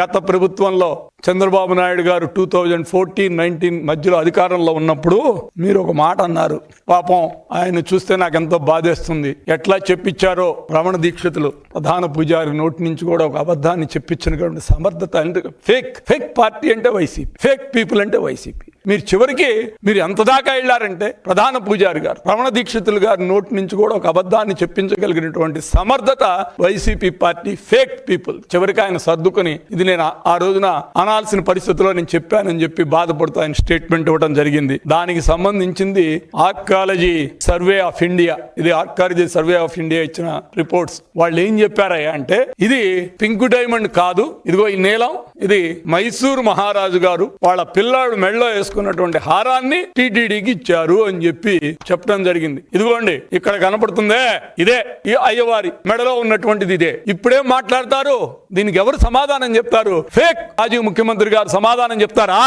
గత ప్రభుత్వంలో చంద్రబాబు నాయుడు గారు 2014-19 మధ్యలో అధికారంలో ఉన్నప్పుడు మీరు ఒక మాట అన్నారు. పాపం ఆయన చూస్తే నాకు ఎంతో బాధేస్తుంది. ఎట్లా చెప్పించారో రమణ దీక్షితులు ప్రధాన పూజారి నోటి నుంచి కూడా ఒక అబద్ధాన్ని చెప్పించినటువంటి సమర్థత. ఫేక్ పార్టీ అంటే వైసీపీ, ఫేక్ పీపుల్ అంటే వైసీపీ. మీరు చివరికి మీరు ఎంత దాకా వెళ్ళారంటే ప్రధాన పూజారి గారు రమణ దీక్షితులు గారి నోటి నుంచి కూడా ఒక అబద్ధాన్ని చెప్పించగలిగినటువంటి సమర్థత వైసీపీ పార్టీ. Fake people. చివరికి ఆయన సర్దుకొని ఇది నేను ఆ రోజున అనాల్సిన పరిస్థితుల్లో నేను చెప్పానని చెప్పి బాధపడుతూ ఆయన స్టేట్మెంట్ ఇవ్వడం జరిగింది. దానికి సంబంధించింది ఆర్కాలజీ సర్వే ఆఫ్ ఇండియా, ఇది ఆర్కాలజీ సర్వే ఆఫ్ ఇండియా ఇచ్చిన రిపోర్ట్స్. వాళ్ళు ఏం చెప్పారయ్యా అంటే ఇది పింక్ డైమండ్ కాదు, ఇదిగో ఈ నీలం, ఇది మైసూరు మహారాజు గారు వాళ్ళ పిల్లాడు మెడలో వేసుకున్నటువంటి హారాన్ని టీటీడీకి ఇచ్చారు అని చెప్పి చెప్పడం జరిగింది. ఇదిగోండి ఇక్కడ కనపడుతుందే, ఇదే ఈ అయ్యవారి మెడలో ఉన్నటువంటిది, ఇదే. ఇప్పుడేం మాట్లాడతారు? దీనికి ఎవరు సమాధానం చెప్తారు? ఫేక్ మాజీ ముఖ్యమంత్రి గారు సమాధానం చెప్తారా?